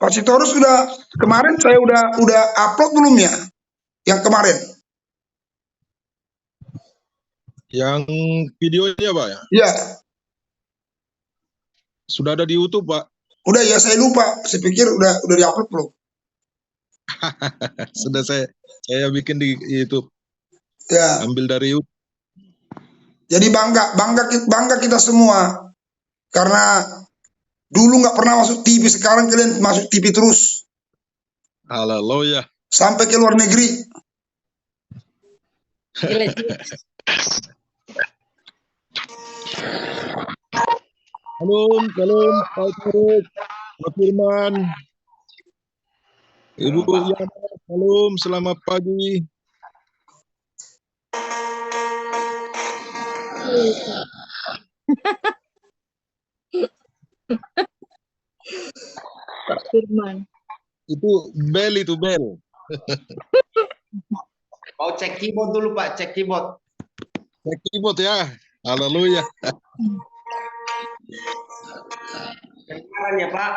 Pak Sitorus sudah kemarin saya udah upload belum ya? Yang kemarin. Yang videonya Pak ya? Ya, Sudah ada di YouTube Pak. udah ya, saya lupa. Saya pikir udah diupload belum. Sudah saya bikin di YouTube. Ya. Ambil dari YouTube. Jadi bangga kita semua karena dulu nggak pernah masuk TV, sekarang kalian masuk TV terus Haleluya. sampai ke luar negeri. Salam, Pak Turut, Pak Firman, Ibu Yana, salam, selamat pagi. Pak Firman. Itu bel. Mau cek keyboard dulu Pak, cek keyboard. Cek keyboard ya. Haleluya. Kedengaran ya Pak?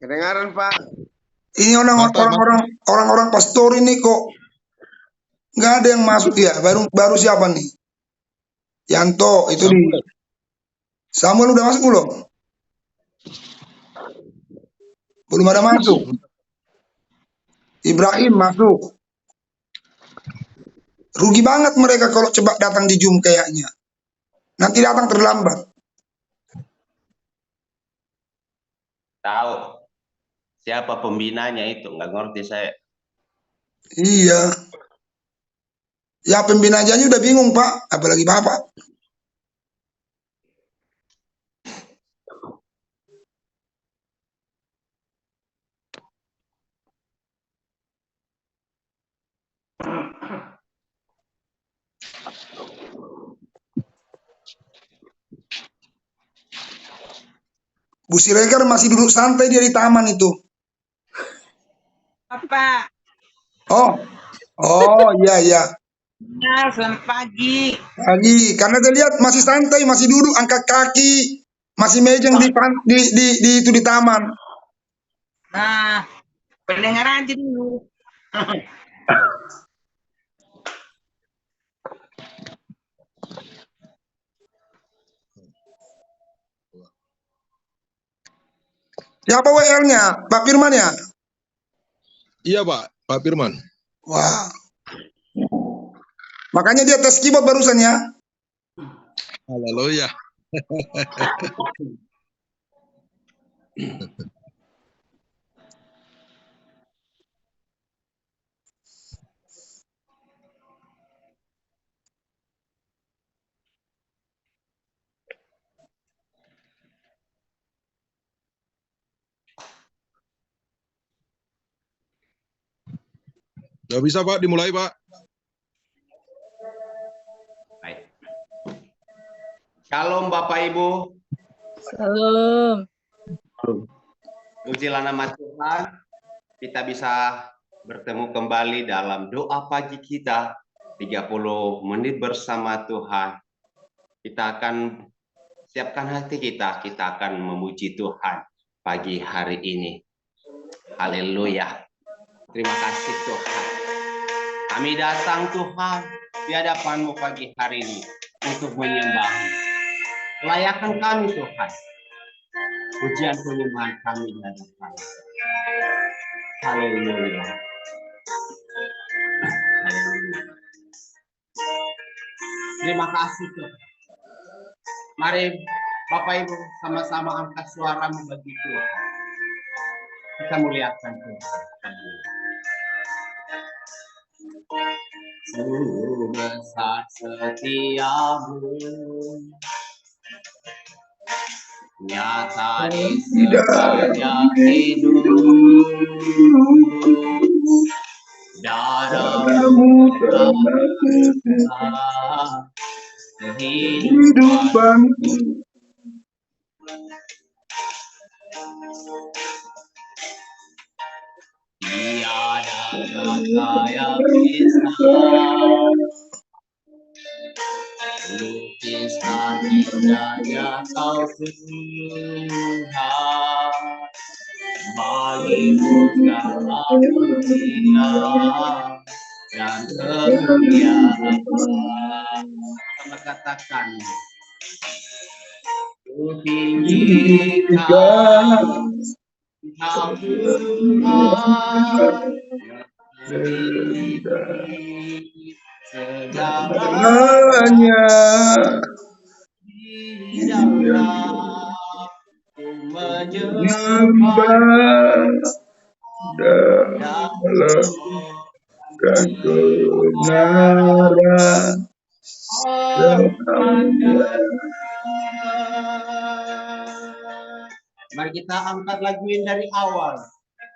Kedengaran Pak? Ini orang-orang pastor ini kok nggak ada yang masuk ya. Baru siapa nih? Yanto itu di Samuel udah masuk belum? Belum ada masuk. Ibrahim masuk. Rugi banget mereka kalau coba datang di Zoom kayaknya. Nanti datang terlambat. Tahu siapa pembinanya itu, nggak ngerti saya. Iya. Ya pembina aja udah bingung Pak, apalagi Bapak. Bu Siregar masih duduk santai dia di taman itu. Apa? Oh iya. Nah, selamat pagi. Pagi, karena saya lihat masih santai, masih duduk angkat kaki, masih mejeng di taman. Nah, pendengar aja dulu. Siapa WL-nya? Pak Firman ya? Iya Pak Firman. Wah. Makanya dia tes keyboard barusan ya. Haleluya. Gak bisa Pak, dimulai Pak. Baik. Shalom Bapak Ibu. Salam. Pujilah nama Tuhan. Kita bisa bertemu kembali dalam doa pagi kita. 30 menit bersama Tuhan. Kita akan siapkan hati kita akan memuji Tuhan pagi hari ini. Haleluya. Terima kasih Tuhan. Kami datang Tuhan di hadapan-Mu pagi hari ini untuk menyembah. Layakan kami Tuhan. Pujian penyembahan kami di hadapan. Haleluya. Haleluya. Terima kasih Tuhan. Mari Bapak Ibu sama-sama angkat suaramu bagi Tuhan. Kita muliakan Tuhan. Sungguh besar setiamu, nyata di sepanjang hidup. Darahmu telah kehidupanku. Tiada kata yang bisa Lukiskan indahnya Kau Tuhan, bagimu segala pujian dan kemuliaan. Sama katakan, ku tinggikan Kau Tuhan, segalanya di dalam ku menyembah dalam kebenaran selamanya. Mari kita angkat lagu ini dari awal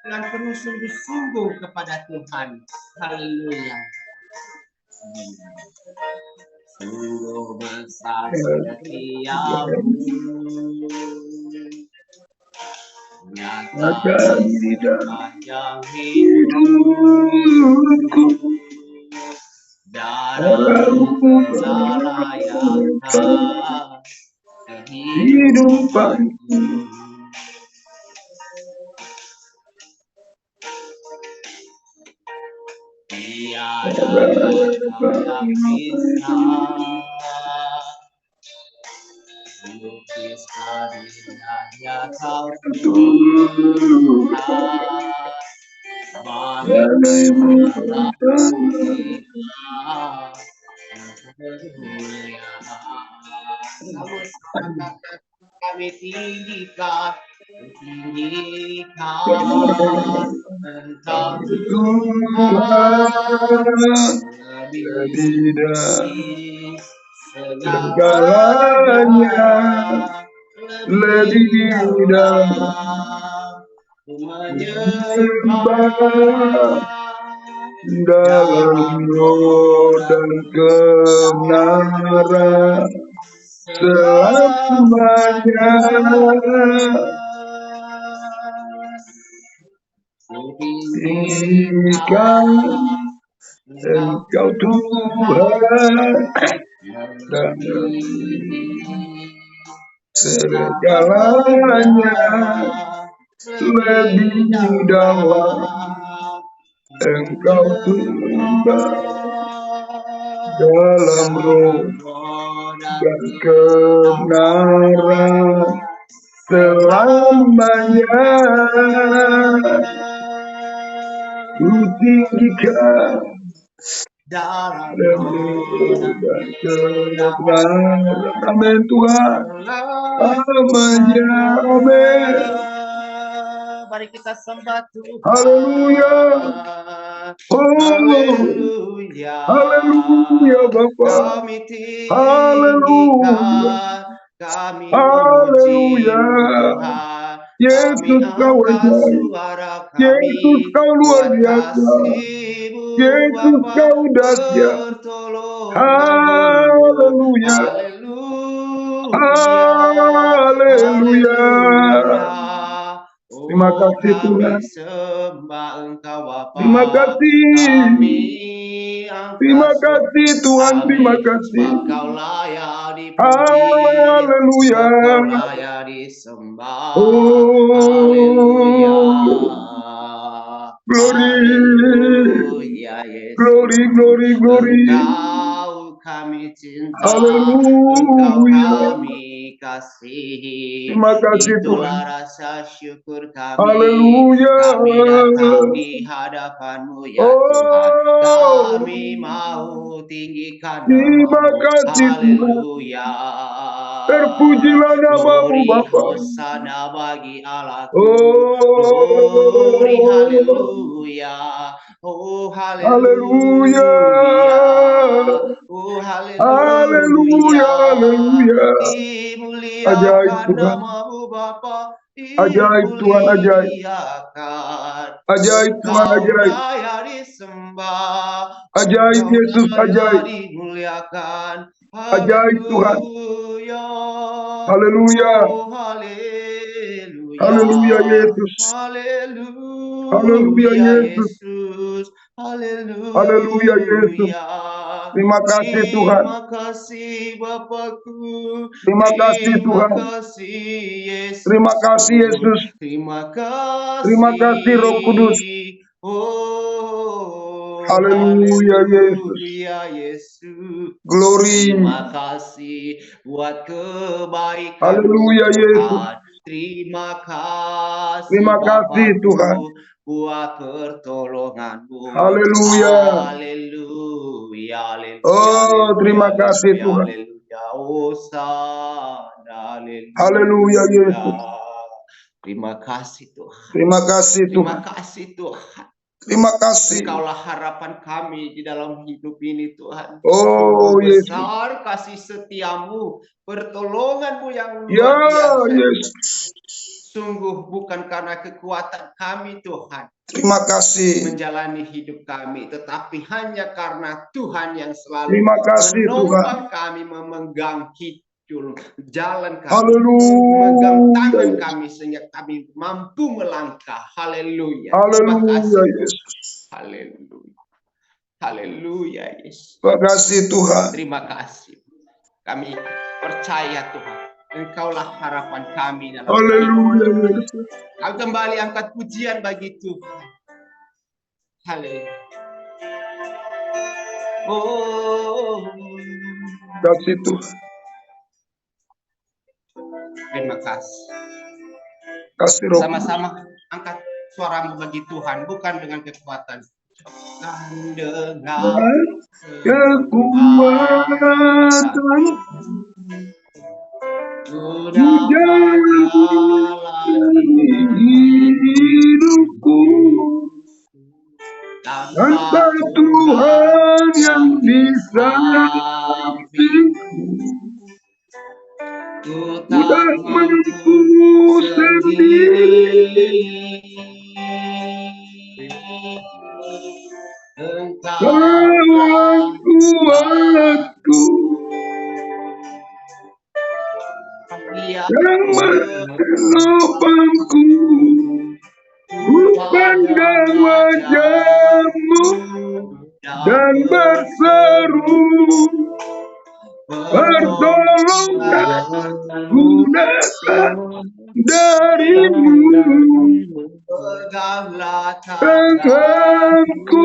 dengan penuh sungguh-sungguh kepada Tuhan. Haleluya. Sungguh besar setiamu, nyata di sepanjang hidupku, darahmu telah layakkan kehidupanku. Tiada kata yang bisa melukiskan indahnya Kau Tuhan, bagimu segala pujian dan kemuliaan. Sama-sama kami tinggikan Engkau Tuhan, lebih dari segalanya, lebih dalam ku menyembah dalam roh dan kebenaran selamanya. Tinggikan Engkau Tuhan dan segalanya, lebih dalam Engkau Tuhan dalam roh dan kebenaran selamanya. Ku tinggikan dalam roh dan kebenaran. Amin Tuhan. Amin. Amin. Mari kita sembah Tuhan. Haleluya. Haleluya. Haleluya Bapa. Kami tinggikan, kami memuji Tuhan. Yesus Kau ajaib. Yesus Kau luar biasa. Yesus Kau dahsyat. Haleluya. Haleluya. Terima kasih Tuhan. Terima kasih. Terima kasih Tuhan. Terima kasih. Haleluya. Glory. Glory, glory, glory. Kami cinta, Haleluya. kami kasihi. Terima kasih Tuhan. Itulah rasa syukur kami. Haleluya. Kami datang di hadapan-Mu ya Tuhan. Kami mau tinggikan Terima nama-Mu. kasih Tuhan. Haleluya. Terpujilah nama-Mu Bapa. Hosana bagi Allahku. Glory, haleluya. Oh haleluya. Oh haleluya. Haleluya. Ajaib Dimuliakan Tuhan. nama-Mu Bapa. Ajaib Tuhan, ajaib. Ajaib Tuhan, Kau ajaib. layak disembah. Ajaib Yesus, ajaib. Dimuliakan. Ajaib Tuhan. Haleluya. Haleluya. Oh, haleluya. Haleluya Yesus. Haleluya. Haleluya Yesus. Haleluya. Haleluya Yesus. Terima kasih Tuhan. Terima kasih Bapakku. Terima kasih Tuhan. Terima kasih Yesus. Terima kasih Yesus. Terima kasih. Terima kasih Roh Kudus. Oh, Haleluya Yesus. haleluya Yesus. Glory. Terima kasih buat kebaikan Haleluya Yesus. Tuhan. Terima kasih. Terima kasih Bapakku, Tuhan. buat pertolonganmu. Haleluya. Haleluya. Haleluya. Oh, terima Haleluya, kasih Tuhan. Haleluya. Hosana. Haleluya. Haleluya Yesus. Terima kasih Tuhan. Terima kasih Terima Tuhan. kasih Tuhan. Terima kasih. Engkaulah harapan kami di dalam hidup ini Tuhan. Oh Sungguh Yesus. besar kasih setiamu, pertolonganmu yang Ya luar biasa. Yesus. Sungguh bukan karena kekuatan kami Tuhan Terima kasih. menjalani hidup kami, tetapi hanya karena Tuhan yang selalu Terima kasih Tuhan. menopang kami, memegang kidul jalan kami, Haleluya. memegang tangan kami sehingga kami mampu melangkah. Haleluya. Terima Haleluya kasih. Yesus. Haleluya. Haleluya Yesus. Terima kasih Tuhan. Terima kasih. Kami percaya Tuhan, Engkaulah harapan kami dalam Haleluya Yesus. Kami kembali angkat pujian bagi Tuhan. Haleluya. Oh, Kasih Tuhan. terima kasih. Kasih Roh. Sama-sama angkat suaramu bagi Tuhan, bukan dengan kekuatan. Dan dengan Kekuatan ku dapat jalani hidupku tanpa Tuhan yang di sampingku, ku ku tak mampu sendiri. Engkaulah kuatku yang menopangku, ku pandang wajah-Mu dan berseru, pertolongan ku datang dari-Mu. peganglah Tanganku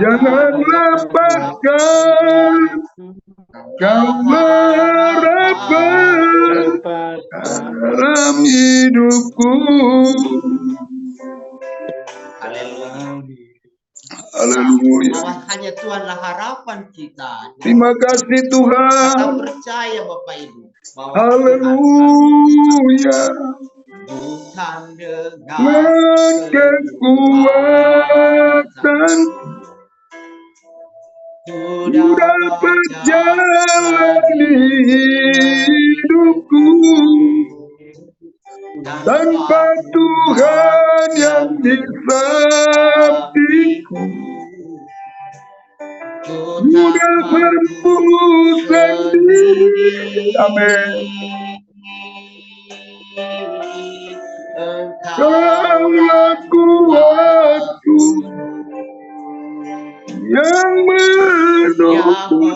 jangan lepaskan, Kau harapan dalam hidupku. Haleluya. Haleluya. Bahwa hanya Tuhanlah harapan kita. Terima kasih Kita Tuhan. percaya Bapak Ibu bahwa Haleluya. Tuhan bukan dengan Kekuatan ku dapat jalani hidupku tanpa Tuhan yang di sampingku, ku tak mampu sendiri. Amin. Kaulah kuatku yang menopangku,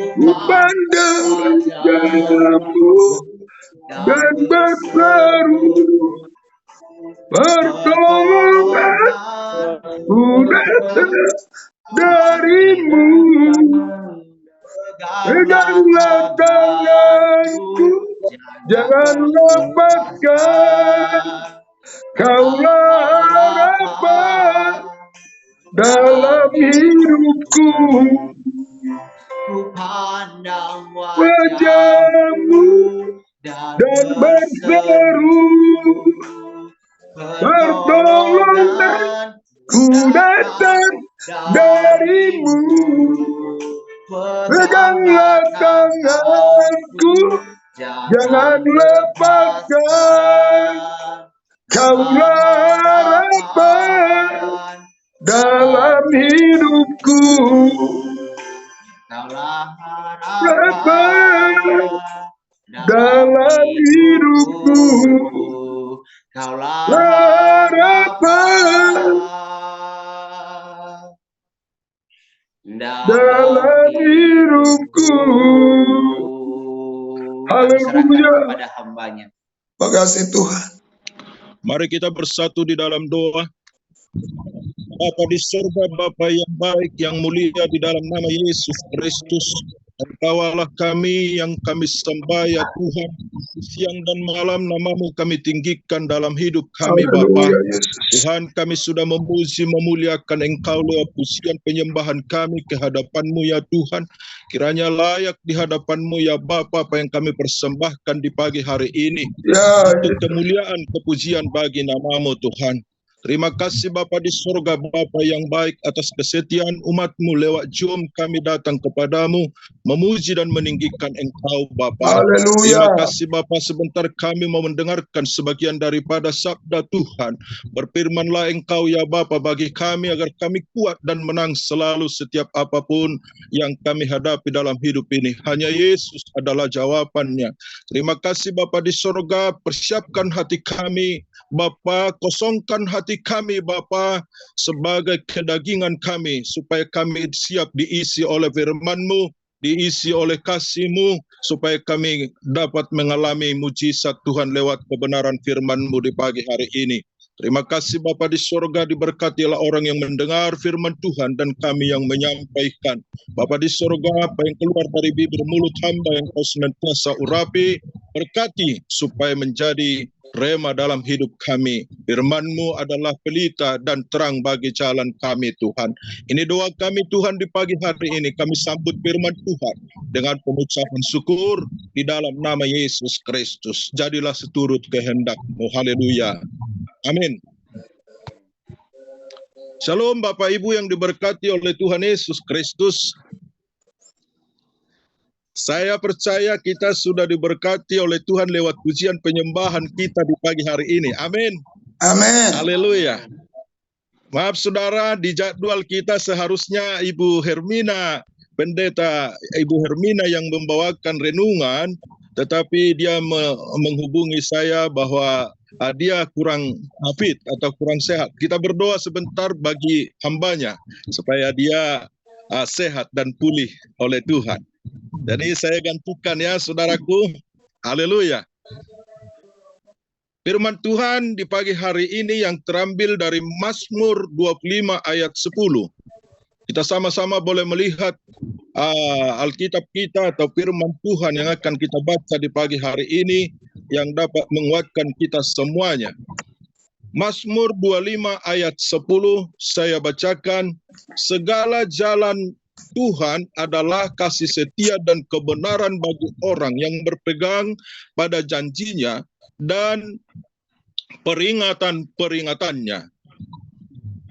ku pandang wajah-Mu dan berseru, pertolongan ku datang dari-Mu. Peganglah tanganku, jangan lepaskan, Kaulah harapan dalam hidupku. Ku pandang Wajah-Mu dan berseru, pertolongan ku datang dari-Mu. Peganglah tanganku, jangan lepaskan, Kaulah harapan dalam hidupku. Kaulah Harapan dalam hidupku. Kaulah Harapan dalam hidupku. Kami serahkan Haleluya. kepada hamba-Nya. Makasih Tuhan. Mari kita bersatu di dalam doa. Bapa di surga, Bapa yang baik, yang mulia, di dalam nama Yesus Kristus, Engkau Allah kami yang kami sembah ya Tuhan. Siang dan malam namamu kami tinggikan dalam hidup kami Bapa. Haleluya, Yesus. Tuhan, kami sudah memuji memuliakan Engkau lewat pujian penyembahan kami ke hadapan-Mu ya Tuhan. Kiranya layak di hadapan-Mu ya Bapa apa yang kami persembahkan di pagi hari ini. Ya, Untuk kemuliaan kepujian bagi nama-Mu Tuhan. Terima kasih Bapa di surga, Bapa yang baik atas kesetiaan umat-Mu lewat jom kami datang kepadamu, memuji dan meninggikan Engkau Bapa. haleluya. Terima kasih Bapa, sebentar kami mau mendengarkan sebagian daripada sabda Tuhan. Berfirmanlah Engkau ya Bapa bagi kami agar kami kuat dan menang selalu setiap apapun yang kami hadapi dalam hidup ini. Hanya Yesus adalah jawabannya. Terima kasih Bapa di surga, persiapkan hati kami Bapa, kosongkan hati kami Bapa sebagai kedagingan kami supaya kami siap diisi oleh firman-Mu, diisi oleh kasih-Mu, supaya kami dapat mengalami mujizat Tuhan lewat kebenaran firman-Mu di pagi hari ini. Terima kasih Bapa di surga, diberkatilah orang yang mendengar firman Tuhan dan kami yang menyampaikan. Bapa di surga, apa yang keluar dari bibir mulut hamba yang Kau senantiasa urapi, berkati supaya menjadi rema dalam hidup kami. Firman-Mu adalah pelita dan terang bagi jalan kami Tuhan. Ini doa kami Tuhan di pagi hari ini. Kami sambut firman Tuhan dengan pengucapan syukur di dalam nama Yesus Kristus. Jadilah seturut kehendak-Mu. Haleluya. Amin. Shalom Bapak Ibu yang diberkati oleh Tuhan Yesus Kristus. Saya percaya kita sudah diberkati oleh Tuhan lewat pujian penyembahan kita di pagi hari ini. Amin. Amin. Haleluya. Maaf saudara, di jadwal kita seharusnya Ibu Hermina, pendeta Ibu Hermina yang membawakan renungan, tetapi dia menghubungi saya bahwa dia kurang fit atau kurang sehat. Kita berdoa sebentar bagi hambanya supaya dia sehat dan pulih oleh Tuhan. Jadi saya gantikan ya saudaraku. Haleluya. Firman Tuhan di pagi hari ini yang terambil dari Mazmur 25 ayat 10. Kita sama-sama boleh melihat Alkitab kita atau firman Tuhan yang akan kita baca di pagi hari ini yang dapat menguatkan kita semuanya. Mazmur 25 ayat 10 saya bacakan, segala jalan Tuhan adalah kasih setia dan kebenaran bagi orang yang berpegang pada janjinya dan peringatan-peringatannya.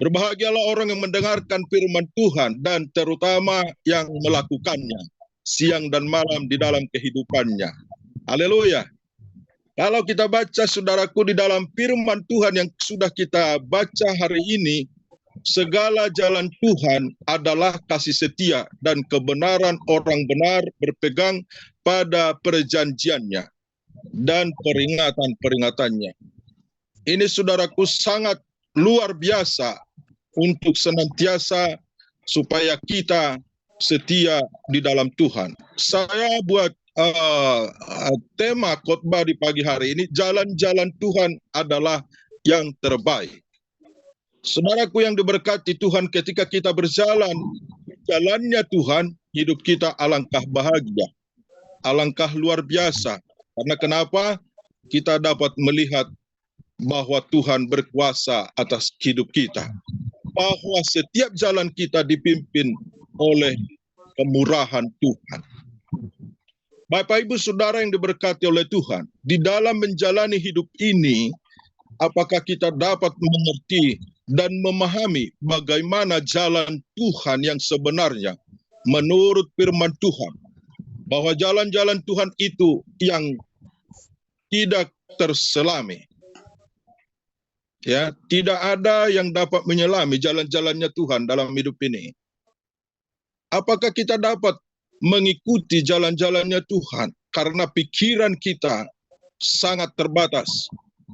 Berbahagialah orang yang mendengarkan firman Tuhan dan terutama yang melakukannya siang dan malam di dalam kehidupannya. Haleluya. Kalau kita baca saudaraku di dalam firman Tuhan yang sudah kita baca hari ini, segala jalan Tuhan adalah kasih setia dan kebenaran orang benar berpegang pada perjanjiannya dan peringatan-peringatannya. Ini saudaraku sangat luar biasa untuk senantiasa supaya kita setia di dalam Tuhan. Saya buat tema khotbah di pagi hari ini, jalan-jalan Tuhan adalah yang terbaik. Saudaraku yang diberkati Tuhan, ketika kita berjalan jalannya Tuhan, hidup kita alangkah bahagia, alangkah luar biasa. Karena kenapa? Kita dapat melihat bahwa Tuhan berkuasa atas hidup kita. Bahwa setiap jalan kita dipimpin oleh kemurahan Tuhan. Bapak Ibu Saudara yang diberkati oleh Tuhan, di dalam menjalani hidup ini, apakah kita dapat mengerti dan memahami bagaimana jalan Tuhan yang sebenarnya menurut firman Tuhan. Bahwa jalan-jalan Tuhan itu yang tidak terselami. Ya, tidak ada yang dapat menyelami jalan-jalannya Tuhan dalam hidup ini. Apakah kita dapat mengikuti jalan-jalannya Tuhan karena pikiran kita sangat terbatas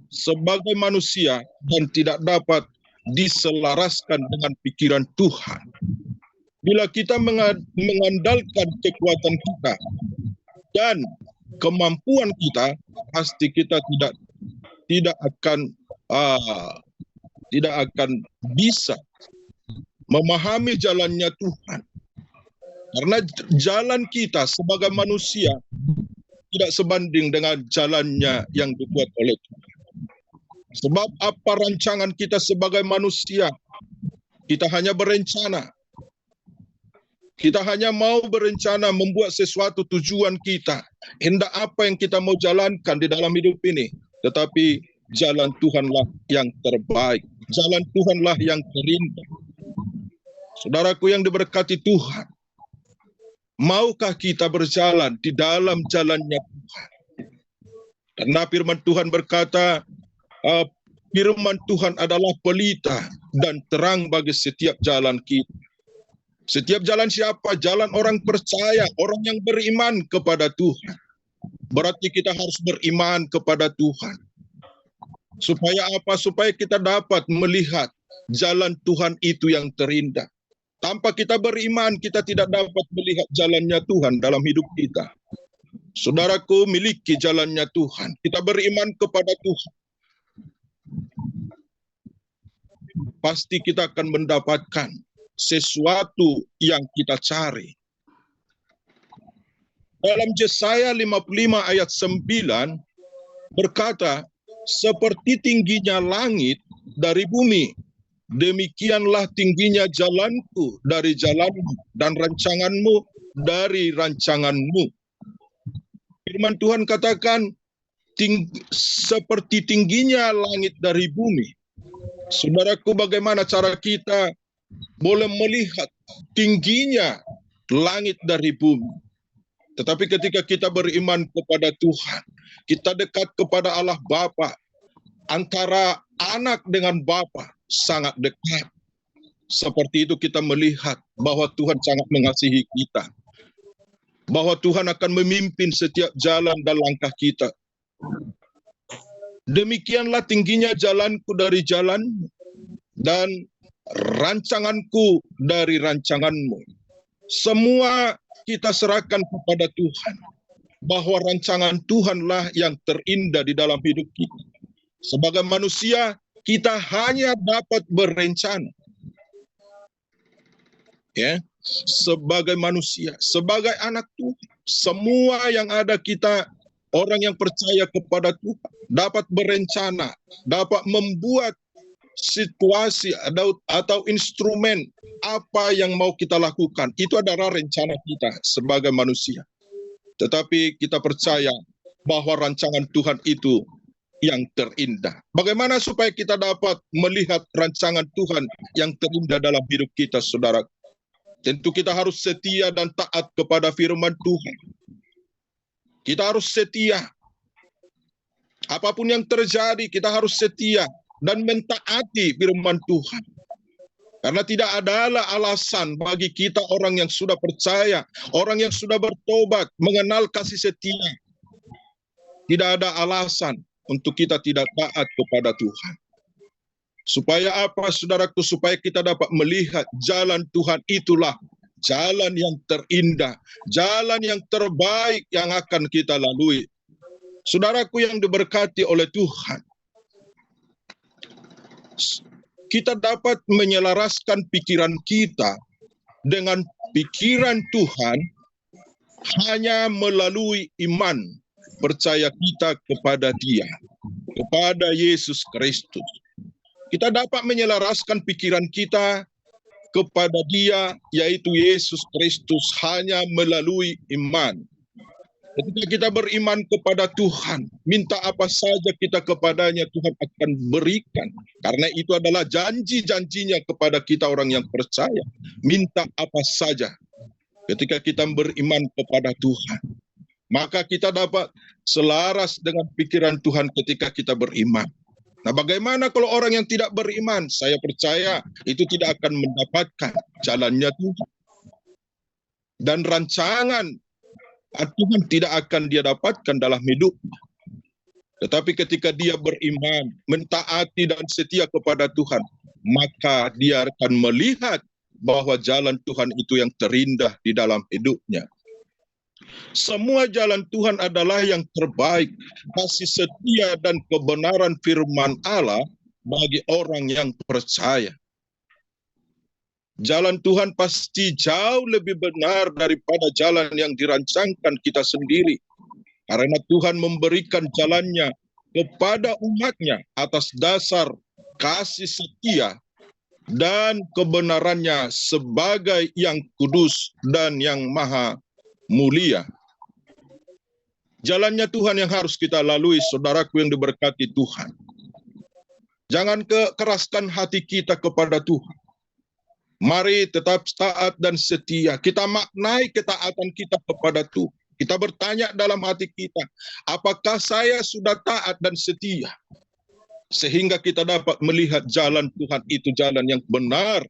sebagai manusia dan tidak dapat diselaraskan dengan pikiran Tuhan. Bila kita mengandalkan kekuatan kita dan kemampuan kita, pasti kita tidak akan bisa memahami jalannya Tuhan. Karena jalan kita sebagai manusia tidak sebanding dengan jalannya yang dibuat oleh Tuhan. Sebab apa rancangan kita sebagai manusia? Kita hanya berencana. Kita hanya mau berencana membuat sesuatu tujuan kita. Hendak apa yang kita mau jalankan di dalam hidup ini. Tetapi jalan Tuhanlah yang terbaik. Jalan Tuhanlah yang terindah. Saudaraku yang diberkati Tuhan. Maukah kita berjalan di dalam jalannya Tuhan? Karena firman Tuhan berkata, firman Tuhan adalah pelita dan terang bagi setiap jalan kita. Setiap jalan siapa? Jalan orang percaya, orang yang beriman kepada Tuhan. Berarti kita harus beriman kepada Tuhan. Supaya apa? Supaya kita dapat melihat jalan Tuhan itu yang terindah. Tanpa kita beriman, kita tidak dapat melihat jalannya Tuhan dalam hidup kita. Saudaraku, miliki jalannya Tuhan. Kita beriman kepada Tuhan. Pasti kita akan mendapatkan sesuatu yang kita cari. Dalam Yesaya 55 ayat 9 berkata, seperti tingginya langit dari bumi, demikianlah tingginya jalanku dari jalanmu dan rancanganmu dari rancanganmu. Firman Tuhan katakan, seperti tingginya langit dari bumi. Saudaraku, bagaimana cara kita boleh melihat tingginya langit dari bumi? Tetapi ketika kita beriman kepada Tuhan, kita dekat kepada Allah Bapa, antara anak dengan Bapa sangat dekat. Seperti itu kita melihat bahwa Tuhan sangat mengasihi kita. Bahwa Tuhan akan memimpin setiap jalan dan langkah kita. Demikianlah tingginya jalanku dari jalanmu dan rancanganku dari rancanganmu. Semua kita serahkan kepada Tuhan. Bahwa rancangan Tuhanlah yang terindah di dalam hidup kita. Sebagai manusia, kita hanya dapat berencana. Ya, sebagai manusia, sebagai anak Tuhan, semua yang ada kita, orang yang percaya kepada Tuhan, dapat berencana, dapat membuat situasi atau instrumen apa yang mau kita lakukan. Itu adalah rencana kita sebagai manusia. Tetapi kita percaya bahwa rancangan Tuhan itu yang terindah. Bagaimana supaya kita dapat melihat rancangan Tuhan yang terindah dalam hidup kita, saudara? Tentu kita harus setia dan taat kepada firman Tuhan. Kita harus setia. Apapun yang terjadi, kita harus setia dan mentaati firman Tuhan. Karena tidak adalah alasan bagi kita orang yang sudah percaya, orang yang sudah bertobat, mengenal kasih setia. Tidak ada alasan untuk kita tidak taat kepada Tuhan. Supaya apa, saudaraku? Supaya kita dapat melihat jalan Tuhan itulah jalan yang terindah, jalan yang terbaik yang akan kita lalui. Saudaraku yang diberkati oleh Tuhan, kita dapat menyelaraskan pikiran kita dengan pikiran Tuhan hanya melalui iman, percaya kita kepada Dia, kepada Yesus Kristus. Kita dapat menyelaraskan pikiran kita kepada Dia, yaitu Yesus Kristus, hanya melalui iman. Ketika kita beriman kepada Tuhan, minta apa saja kita kepadanya, Tuhan akan berikan. Karena itu adalah janji-janjinya kepada kita orang yang percaya. Minta apa saja ketika kita beriman kepada Tuhan. Maka kita dapat selaras dengan pikiran Tuhan ketika kita beriman. Nah, bagaimana kalau orang yang tidak beriman? Saya percaya itu tidak akan mendapatkan jalannya Tuhan. Dan rancangan Tuhan tidak akan dia dapatkan dalam hidupnya. Tetapi ketika dia beriman, mentaati dan setia kepada Tuhan, maka dia akan melihat bahwa jalan Tuhan itu yang terindah di dalam hidupnya. Semua jalan Tuhan adalah yang terbaik, kasih setia dan kebenaran firman Allah bagi orang yang percaya. Jalan Tuhan pasti jauh lebih benar daripada jalan yang dirancangkan kita sendiri. Karena Tuhan memberikan jalannya kepada umatnya atas dasar kasih setia dan kebenarannya sebagai yang kudus dan yang maha mulia. Jalannya Tuhan yang harus kita lalui, saudaraku yang diberkati Tuhan. Jangan keraskan hati kita kepada Tuhan. Mari tetap taat dan setia. Kita maknai ketaatan kita kepada Tuhan. Kita bertanya dalam hati kita, apakah saya sudah taat dan setia? Sehingga kita dapat melihat jalan Tuhan itu jalan yang benar,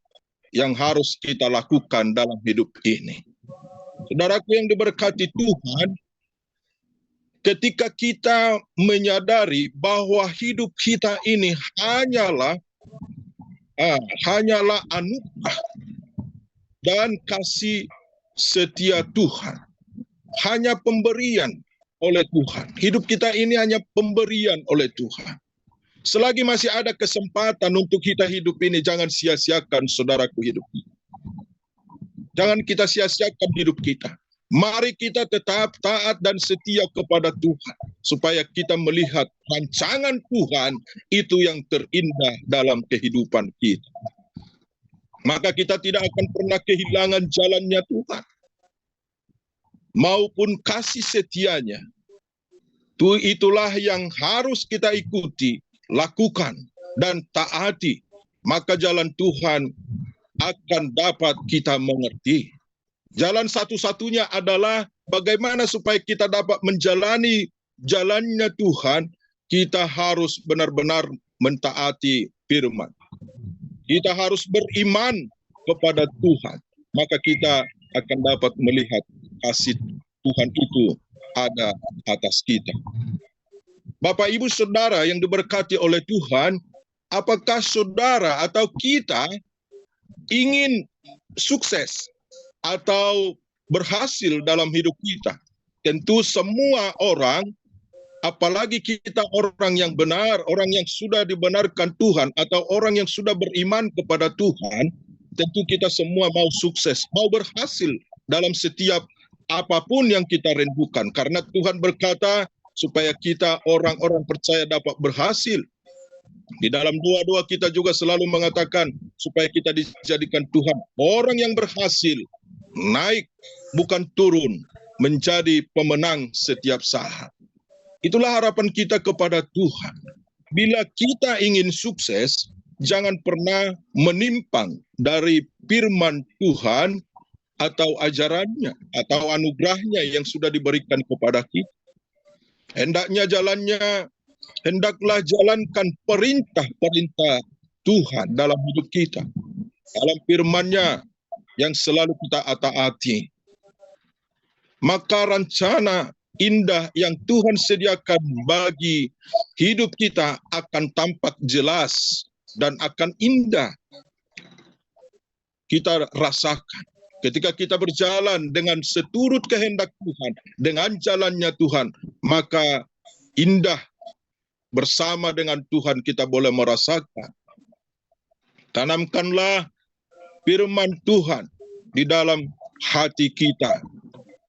yang harus kita lakukan dalam hidup ini. Saudaraku yang diberkati Tuhan, ketika kita menyadari bahwa hidup kita ini hanyalah anugerah dan kasih setia Tuhan. Hanya pemberian oleh Tuhan. Hidup kita ini hanya pemberian oleh Tuhan. Selagi masih ada kesempatan untuk kita hidup ini, jangan sia-siakan saudaraku hidup. Jangan kita sia-siakan hidup kita. Mari kita tetap taat dan setia kepada Tuhan, supaya kita melihat rancangan Tuhan itu yang terindah dalam kehidupan kita. Maka kita tidak akan pernah kehilangan jalannya Tuhan, maupun kasih setianya. Itulah yang harus kita ikuti, lakukan, dan taati. Maka jalan Tuhan akan dapat kita mengerti. Jalan satu-satunya adalah bagaimana supaya kita dapat menjalani jalannya Tuhan, kita harus benar-benar mentaati firman. Kita harus beriman kepada Tuhan, maka kita akan dapat melihat kasih Tuhan itu ada atas kita. Bapak, Ibu, Saudara yang diberkati oleh Tuhan, apakah saudara atau kita ingin sukses atau berhasil dalam hidup kita? Tentu semua orang, apalagi kita orang yang benar, orang yang sudah dibenarkan Tuhan, atau orang yang sudah beriman kepada Tuhan, tentu kita semua mau sukses, mau berhasil dalam setiap apapun yang kita rindukan. Karena Tuhan berkata supaya kita orang-orang percaya dapat berhasil. Di dalam doa-doa kita juga selalu mengatakan supaya kita dijadikan Tuhan orang yang berhasil, naik bukan turun, menjadi pemenang setiap saat. Itulah harapan kita kepada Tuhan. Bila kita ingin sukses, jangan pernah menyimpang dari firman Tuhan atau ajarannya atau anugerahnya yang sudah diberikan kepada kita. Hendaklah jalankan perintah-perintah Tuhan dalam hidup kita, dalam firman-Nya yang selalu kita taati. Maka rencana indah yang Tuhan sediakan bagi hidup kita akan tampak jelas dan akan indah kita rasakan. Ketika kita berjalan dengan seturut kehendak Tuhan, dengan jalannya Tuhan, maka indah bersama dengan Tuhan kita boleh merasakan. Tanamkanlah firman Tuhan di dalam hati kita,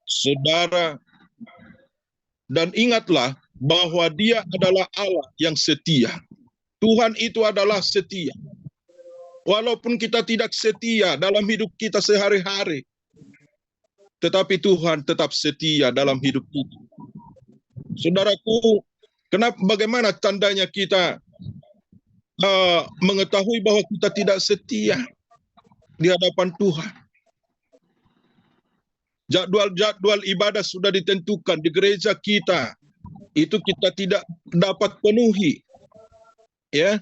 saudara, dan ingatlah bahwa Dia adalah Allah yang setia. Tuhan itu adalah setia. Walaupun kita tidak setia dalam hidup kita sehari-hari, tetapi Tuhan tetap setia dalam hidup kita. Saudaraku, bagaimana tandanya kita mengetahui bahwa kita tidak setia di hadapan Tuhan? Jadwal ibadah sudah ditentukan di gereja kita, itu kita tidak dapat penuhi. Ya,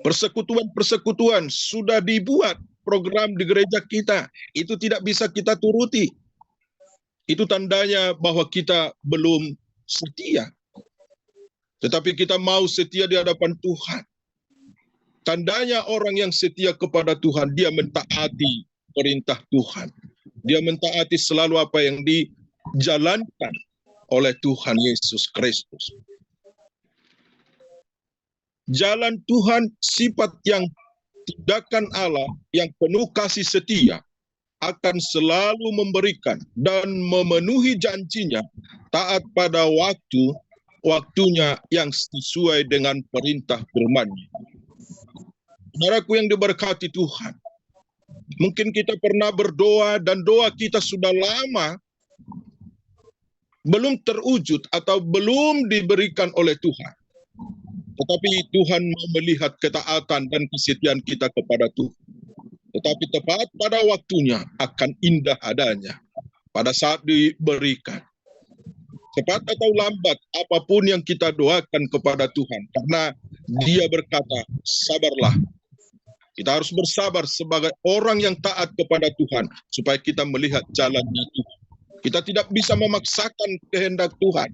persekutuan sudah dibuat program di gereja kita, itu tidak bisa kita turuti. Itu tandanya bahwa kita belum setia. Tetapi kita mau setia di hadapan Tuhan. Tandanya orang yang setia kepada Tuhan, dia mentaati perintah Tuhan. Dia mentaati selalu apa yang dijalankan oleh Tuhan Yesus Kristus. Jalan Tuhan, sifat yang tindakan Allah yang penuh kasih setia, akan selalu memberikan dan memenuhi janjinya, taat pada waktunya yang sesuai dengan perintah firman-Nya. Saudaraku yang diberkati Tuhan, mungkin kita pernah berdoa dan doa kita sudah lama belum terwujud atau belum diberikan oleh Tuhan. Tetapi Tuhan mau melihat ketaatan dan kesetiaan kita kepada Tuhan. Tetapi tepat pada waktunya akan indah adanya pada saat diberikan. Cepat atau lambat apapun yang kita doakan kepada Tuhan. Karena Dia berkata, sabarlah. Kita harus bersabar sebagai orang yang taat kepada Tuhan. Supaya kita melihat jalannya Tuhan. Kita tidak bisa memaksakan kehendak Tuhan.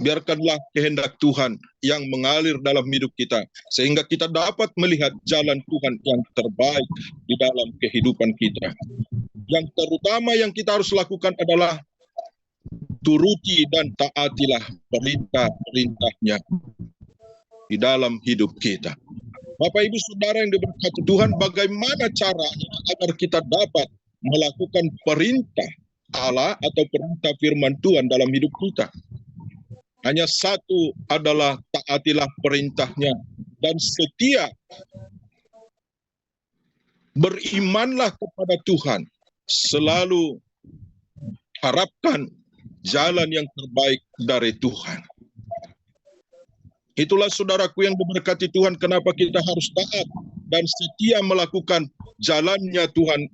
Biarkanlah kehendak Tuhan yang mengalir dalam hidup kita, sehingga kita dapat melihat jalan Tuhan yang terbaik di dalam kehidupan kita. Yang terutama yang kita harus lakukan adalah turuti dan taatilah perintah-perintahnya di dalam hidup kita. Bapak Ibu Saudara yang diberkati Tuhan, bagaimana caranya agar kita dapat melakukan perintah Allah atau perintah firman Tuhan dalam hidup kita? Hanya satu adalah taatilah perintahnya dan setia. Berimanlah kepada Tuhan. Selalu harapkan jalan yang terbaik dari Tuhan. Itulah saudaraku yang diberkati Tuhan, kenapa kita harus taat dan setia melakukan jalannya Tuhan.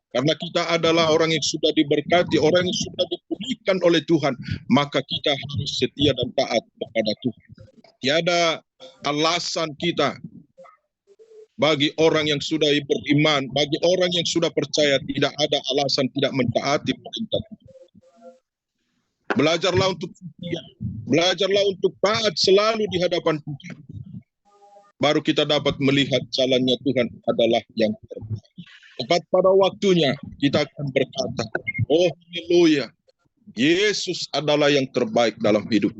Karena kita adalah orang yang sudah diberkati, orang yang sudah dipulihkan oleh Tuhan, maka kita harus setia dan taat kepada Tuhan. Tiada alasan kita bagi orang yang sudah beriman, bagi orang yang sudah percaya, tidak ada alasan tidak mentaati perintah Tuhan. Belajarlah untuk setia, belajarlah untuk taat selalu di hadapan Tuhan. Baru kita dapat melihat jalannya Tuhan adalah yang terbaik. Tepat pada waktunya kita akan berkata, oh haleluya, Yesus adalah yang terbaik dalam hidup.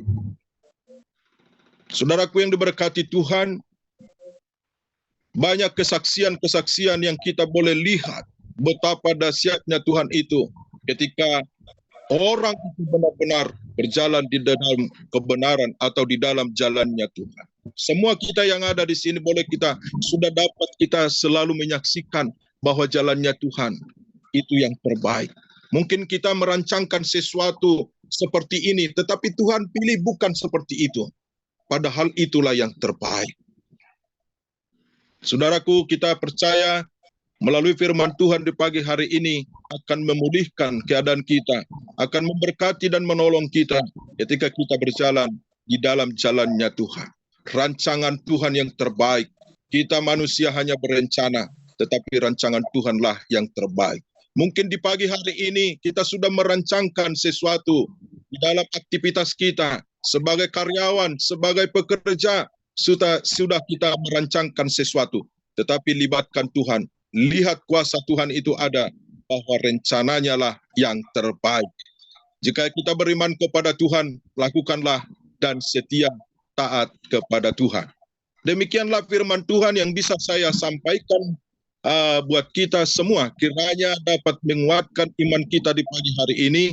Saudaraku yang diberkati Tuhan, banyak kesaksian-kesaksian yang kita boleh lihat betapa dahsyatnya Tuhan itu ketika orang itu benar-benar berjalan di dalam kebenaran atau di dalam jalannya Tuhan. Semua kita yang ada di sini sudah dapat kita selalu menyaksikan bahwa jalannya Tuhan itu yang terbaik. Mungkin kita merancangkan sesuatu seperti ini, tetapi Tuhan pilih bukan seperti itu. Padahal itulah yang terbaik. Saudaraku, kita percaya melalui firman Tuhan di pagi hari ini akan memulihkan keadaan kita, akan memberkati dan menolong kita ketika kita berjalan di dalam jalannya Tuhan. Rancangan Tuhan yang terbaik. Kita manusia hanya berencana, tetapi rancangan Tuhanlah yang terbaik. Mungkin di pagi hari ini kita sudah merancangkan sesuatu di dalam aktivitas kita sebagai karyawan, sebagai pekerja, sudah kita merancangkan sesuatu. Tetapi libatkan Tuhan, lihat kuasa Tuhan itu ada, bahwa rencananya lah yang terbaik. Jika kita beriman kepada Tuhan, lakukanlah dan setia taat kepada Tuhan. Demikianlah firman Tuhan yang bisa saya sampaikan buat kita semua, kiranya dapat menguatkan iman kita di pagi hari ini.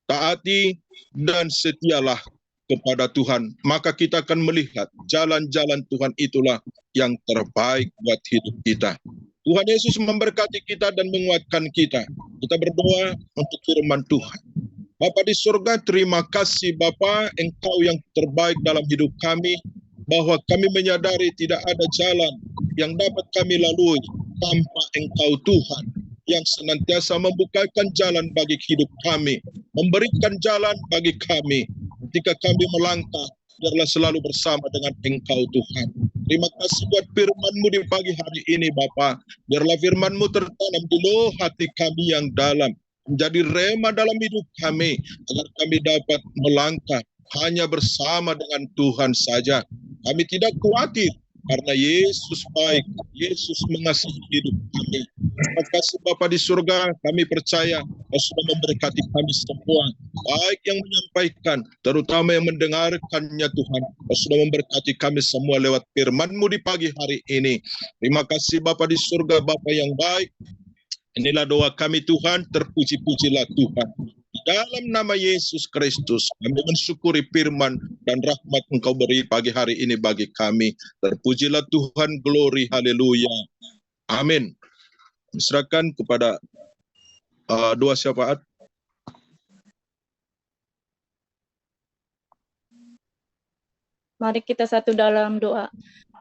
Taati dan setialah kepada Tuhan, maka kita akan melihat jalan-jalan Tuhan itulah yang terbaik buat hidup kita. Tuhan Yesus memberkati kita dan menguatkan kita. Kita berdoa untuk firman Tuhan. Bapa di surga, terima kasih Bapa, Engkau yang terbaik dalam hidup kami, bahwa kami menyadari tidak ada jalan yang dapat kami lalui tanpa Engkau Tuhan, yang senantiasa membukakan jalan bagi hidup kami, memberikan jalan bagi kami. Ketika kami melangkah, biarlah selalu bersama dengan Engkau Tuhan. Terima kasih buat firman-Mu di pagi hari ini Bapa. Biarlah firman-Mu tertanam di lubuk hati kami yang dalam, menjadi rema dalam hidup kami, agar kami dapat melangkah hanya bersama dengan Tuhan saja. Kami tidak khawatir, karena Yesus baik, Yesus mengasihi hidup kami. Terima kasih Bapa di surga, kami percaya Kau sudah memberkati kami semua, baik yang menyampaikan, terutama yang mendengarkannya Tuhan. Kau sudah memberkati kami semua lewat firman-Mu di pagi hari ini. Terima kasih Bapa di surga, Bapa yang baik. Inilah doa kami Tuhan, terpuji-pujilah Tuhan. Dalam nama Yesus Kristus, kami mensyukuri firman dan rahmat Engkau beri pagi hari ini bagi kami. Terpujilah Tuhan, glory, haleluya. Amin. Serahkan kepada doa syafaat. Mari kita satu dalam doa.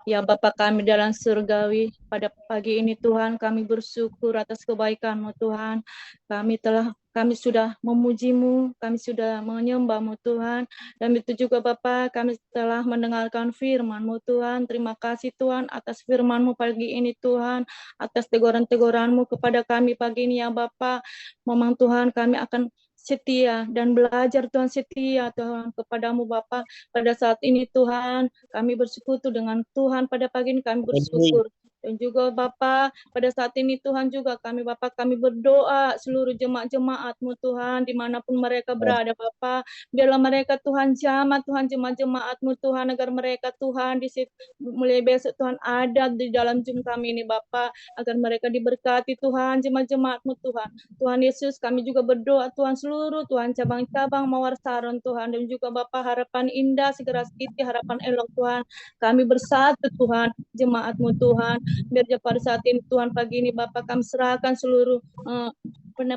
Ya Bapa kami dalam surgawi, pada pagi ini Tuhan kami bersyukur atas kebaikan-Mu Tuhan. Kami sudah memuji-Mu, kami sudah menyembah-Mu Tuhan. Dan itu juga Bapa, kami telah mendengarkan firman-Mu Tuhan. Terima kasih Tuhan atas firman-Mu pagi ini Tuhan, atas teguran-teguran-Mu kepada kami pagi ini ya Bapa. Memang Tuhan kami akan setia dan belajar Tuhan setia Tuhan kepadamu Bapa. Pada saat ini Tuhan kami bersekutu dengan Tuhan, pada pagi ini kami bersyukur. Dan juga Bapa, pada saat ini Tuhan juga kami Bapa, kami berdoa seluruh jemaat-jemaat-Mu Tuhan, dimanapun mereka berada Bapa, biarlah mereka Tuhan jamah Tuhan jemaat-jemaat-Mu Tuhan, agar mereka Tuhan mulai besok Tuhan ada di dalam Zoom kami ini Bapa, agar mereka diberkati Tuhan jemaat-jemaat-Mu Tuhan. Tuhan Yesus, kami juga berdoa Tuhan seluruh Tuhan cabang-cabang Mawar Saron Tuhan, dan juga Bapa Harapan Indah, Segera City, Harapan Elok Tuhan, kami bersatu Tuhan jemaat-Mu Tuhan. Biar pada saat ini Tuhan pagi ini Bapak kami serahkan seluruh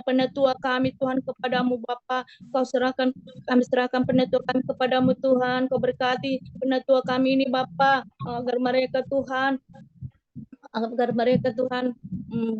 penetua kami Tuhan kepadamu Bapa. Kami serahkan penetua kami kepadamu Tuhan. Kau berkati penetua kami ini Bapa, agar mereka Tuhan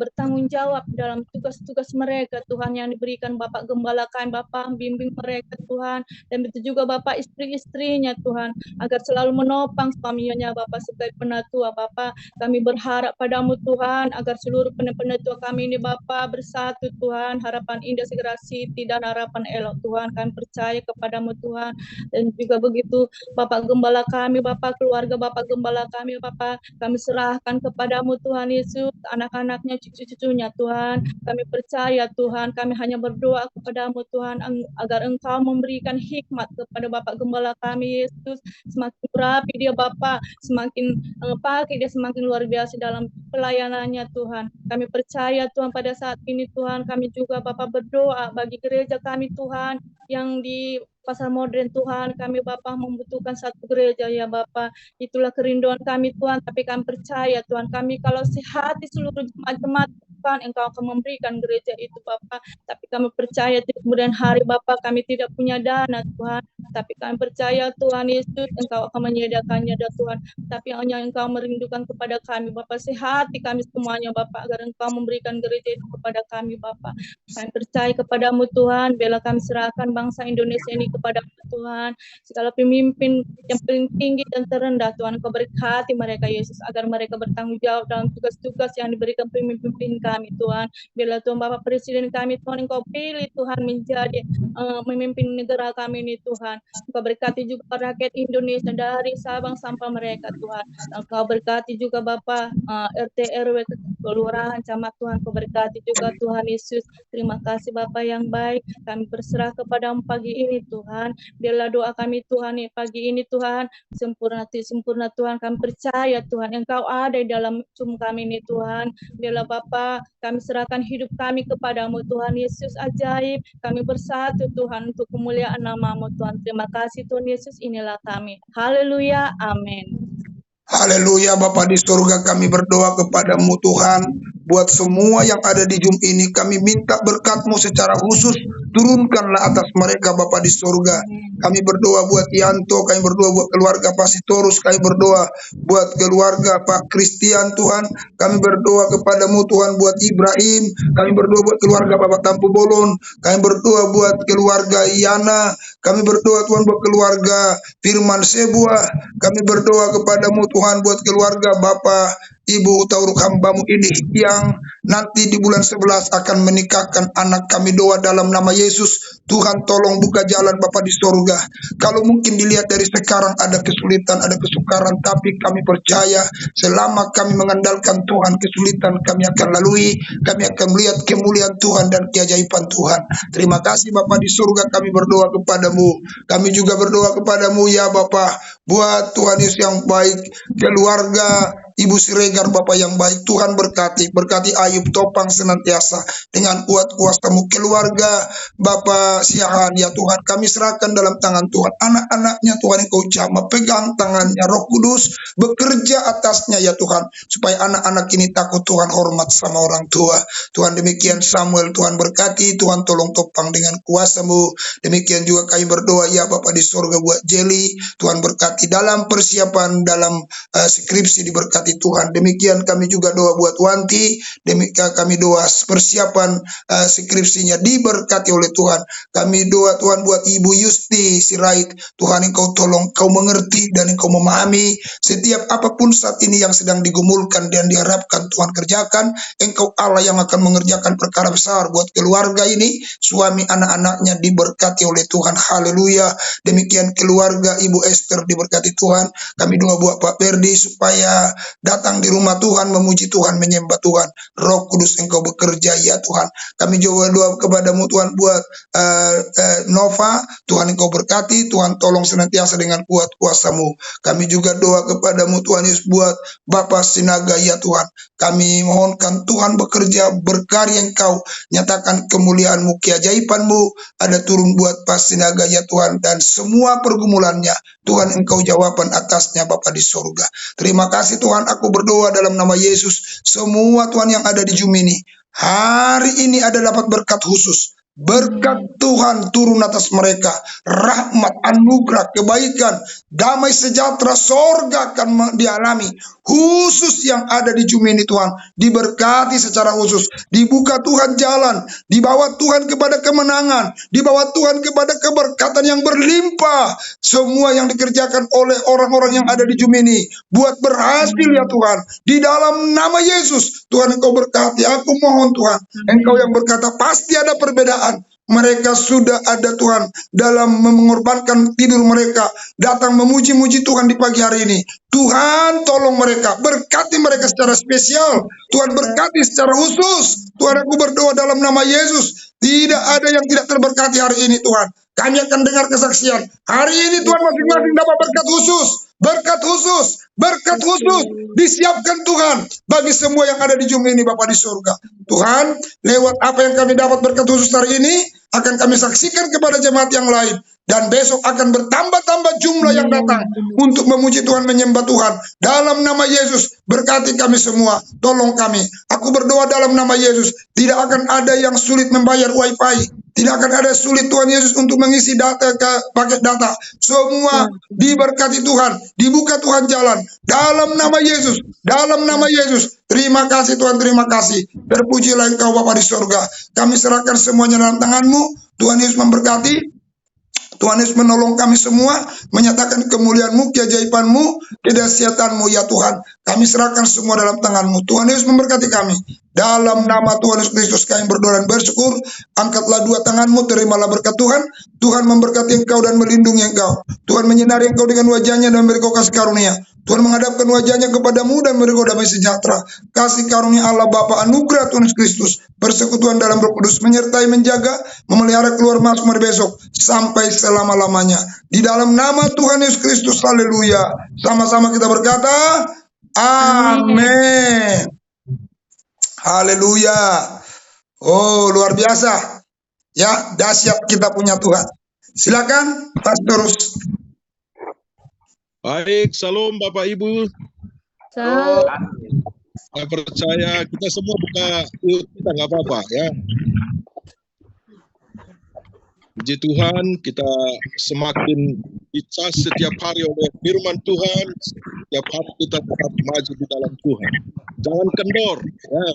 bertanggung jawab dalam tugas-tugas mereka Tuhan yang diberikan Bapak Gembala kami Bapak, bimbing mereka Tuhan, dan begitu juga Bapak istri-istrinya Tuhan, agar selalu menopang suaminya Bapak sebagai penatua Bapak. Kami berharap padamu Tuhan, agar seluruh penatua kami ini Bapak bersatu Tuhan, Harapan Indah, Segera City, dan Harapan Elok Tuhan. Kami percaya kepadamu Tuhan, dan juga begitu Bapak Gembala kami Bapak, keluarga Bapak Gembala kami Bapak, kami serahkan kepadamu Tuhan Yesus, anak-anaknya, cucu-cucunya Tuhan. Kami percaya Tuhan, kami hanya berdoa kepadamu Tuhan, agar Engkau memberikan hikmat kepada Bapak Gembala kami Yesus. Semakin rapi dia Bapak, semakin pakai dia semakin luar biasa dalam pelayanannya Tuhan. Kami percaya Tuhan pada saat ini Tuhan, kami juga Bapak berdoa bagi gereja kami Tuhan, yang di Pasar Modern Tuhan, kami Bapak membutuhkan satu gereja ya Bapak. Itulah kerinduan kami Tuhan, tapi kami percaya Tuhan, kami kalau sehati seluruh jemaat-jemaat Tuhan, Engkau akan memberikan gereja itu Bapak. Tapi kami percaya di kemudian hari Bapak, kami tidak punya dana Tuhan, tapi kami percaya Tuhan Yesus, Engkau akan menyediakannya Tuhan. Tapi hanya Engkau merindukan kepada kami Bapak, sehati kami semuanya Bapak, agar Engkau memberikan gereja itu kepada kami Bapak. Kami percaya kepadamu Tuhan, bela kami serahkan bangsa Indonesia ini kepada Tuhan, segala pemimpin yang paling tinggi dan terendah Tuhan, Engkau berkati mereka Yesus, agar mereka bertanggung jawab dalam tugas-tugas yang diberikan pemimpin kami Tuhan. Biarlah Tuhan Bapak Presiden kami Tuhan, Engkau pilih Tuhan menjadi memimpin negara kami ini Tuhan. Engkau berkati juga rakyat Indonesia dari Sabang sampai mereka Tuhan. Engkau berkati juga Bapak RT RW kelurahan camat Tuhan, Engkau berkati juga Tuhan Yesus. Terima kasih Bapak yang baik, kami berserah kepadamu pagi ini Tuhan. Biarlah doa kami Tuhan pagi ini Tuhan sempurna Tuhan. Kami percaya Tuhan Engkau ada di dalam Zoom kami ini Tuhan. Biarlah Bapa, kami serahkan hidup kami kepadamu Tuhan Yesus ajaib. Kami bersatu Tuhan untuk kemuliaan nama-Mu Tuhan. Terima kasih Tuhan Yesus, inilah kami. Haleluya, amin. Haleluya. Bapa di surga, kami berdoa kepadamu Tuhan, buat semua yang ada di Zoom ini, kami minta berkat-Mu secara khusus, turunkanlah atas mereka Bapa di surga. Kami berdoa buat Yanto, kami berdoa buat keluarga Pak Sitorus, kami berdoa buat keluarga Pak Christian Tuhan, kami berdoa kepadamu Tuhan buat Ibrahim, kami berdoa buat keluarga Bapak Tampu Bolon, kami berdoa buat keluarga Yana, kami berdoa Tuhan buat keluarga Firman Sebuah, kami berdoa kepadamu Tuhan buat keluarga Bapak Ibu Tauruk hambamu ini yang nanti di bulan 11 akan menikahkan anak. Kami doa dalam nama Yesus, Tuhan tolong buka jalan Bapa di sorga. Kalau mungkin dilihat dari sekarang ada kesulitan, ada kesukaran, tapi kami percaya selama kami mengandalkan Tuhan, kesulitan kami akan lalui, kami akan melihat kemuliaan Tuhan dan keajaiban Tuhan. Terima kasih Bapa di surga, kami berdoa kepadamu. Kami juga berdoa kepadamu ya Bapa, buat Tuhan Yesus yang baik, keluarga Ibu Siregar Bapak yang baik, Tuhan berkati Ayub Topang senantiasa dengan kuat kuasa-Mu, keluarga Bapak Siahan ya Tuhan, kami serahkan dalam tangan Tuhan, anak-anaknya Tuhan Engkau jamah, pegang tangannya, Roh Kudus bekerja atasnya ya Tuhan, supaya anak-anak ini takut Tuhan, hormat sama orang tua. Tuhan demikian Samuel, Tuhan berkati, Tuhan tolong Topang dengan kuasa-Mu. Demikian juga kami berdoa ya Bapak di surga buat Jelly, Tuhan berkati dalam persiapan dalam skripsi, diberkati Tuhan. Demikian kami juga doa buat Wanti, demikian kami doa persiapan skripsinya diberkati oleh Tuhan. Kami doa Tuhan buat Ibu Yusti Sirait, Tuhan Engkau tolong, Engkau mengerti dan Engkau memahami setiap apapun saat ini yang sedang digumulkan dan diharapkan Tuhan kerjakan. Engkau Allah yang akan mengerjakan perkara besar buat keluarga ini, suami anak-anaknya diberkati oleh Tuhan. Haleluya. Demikian keluarga Ibu Esther diberkati Tuhan. Kami doa buat Pak Berdi supaya datang di rumah Tuhan, memuji Tuhan, menyembah Tuhan. Roh Kudus Engkau bekerja ya Tuhan. Kami juga doa kepadamu Tuhan buat Nova, Tuhan Engkau berkati, Tuhan tolong senantiasa dengan kuat kuasa-Mu. Kami juga doa kepadamu Tuhan Yesus buat Bapak Sinaga ya Tuhan. Kami mohonkan Tuhan bekerja, berkarya Engkau, nyatakan kemuliaan-Mu, keajaiban-Mu ada turun buat Pak Sinaga ya Tuhan, dan semua pergumulannya Tuhan Engkau jawaban atasnya Bapa di surga. Terima kasih Tuhan, aku berdoa dalam nama Yesus, semua Tuhan yang ada di Zoom ini, hari ini ada dapat berkat khusus. Berkat Tuhan turun atas mereka, rahmat, anugerah, kebaikan, damai sejahtera sorga akan dialami. Khusus yang ada di Zoom ini Tuhan, diberkati secara khusus, dibuka Tuhan jalan, dibawa Tuhan kepada kemenangan, dibawa Tuhan kepada keberkatan yang berlimpah. Semua yang dikerjakan oleh orang-orang yang ada di Zoom ini, buat berhasil ya Tuhan, di dalam nama Yesus. Tuhan Engkau berkati, aku mohon Tuhan, Engkau yang berkata pasti ada perbedaan. Mereka sudah ada Tuhan dalam mengorbankan tidur mereka, datang memuji-muji Tuhan di pagi hari ini. Tuhan tolong mereka, berkati mereka secara spesial. Tuhan berkati secara khusus. Tuhan aku berdoa dalam nama Yesus, tidak ada yang tidak terberkati hari ini Tuhan. Kami akan dengar kesaksian. Hari ini Tuhan masing-masing dapat berkat khusus. Berkat khusus, berkat khusus disiapkan Tuhan bagi semua yang ada di Zoom ini Bapa di surga. Tuhan, lewat apa yang kami dapat berkat khusus hari ini, akan kami saksikan kepada jemaat yang lain. Dan besok akan bertambah-tambah jumlah yang datang untuk memuji Tuhan, menyembah Tuhan. Dalam nama Yesus, berkati kami semua, tolong kami. Aku berdoa dalam nama Yesus, tidak akan ada yang sulit membayar wifi. Tidak akan ada sulit Tuhan Yesus untuk mengisi data ke paket data. Semua diberkati Tuhan, dibuka Tuhan jalan. Dalam nama Yesus, dalam nama Yesus. Terima kasih Tuhan, terima kasih. Terpujilah Engkau Bapa di surga. Kami serahkan semuanya dalam tangan-Mu. Tuhan Yesus memberkati. Tuhan Yesus menolong kami semua, menyatakan kemuliaan-Mu, keajaiban-Mu, kedahsyatan-Mu ya Tuhan. Kami serahkan semua dalam tangan-Mu. Tuhan Yesus memberkati kami. Dalam nama Tuhan Yesus Kristus kami berdoa dan bersyukur. Angkatlah dua tangan-Mu, terimalah berkat Tuhan. Tuhan memberkati engkau dan melindungi engkau. Tuhan menyinari engkau dengan wajahnya dan memberi kau kasih karunia. Tuhan menghadapkan wajahnya kepadamu dan memberi kau damai sejahtera. Kasih karunia Allah Bapa, anugerah Tuhan Yesus Kristus, persekutuan dalam Roh Kudus, menyertai, menjaga, memelihara keluar masuk hari besok sampai selama-lamanya. Di dalam nama Tuhan Yesus Kristus, haleluya. Sama-sama kita berkata, amin. Haleluya. Oh, luar biasa. Ya, dahsyat kita punya Tuhan. Silakan, Pastorus. Baik, salam Bapak Ibu. Salam. Saya percaya kita semua buka kita nggak apa-apa ya. Puji Tuhan, kita semakin dicas setiap hari oleh firman Tuhan. Setiap hari kita tetap maju di dalam Tuhan. Jangan kendor. Ya.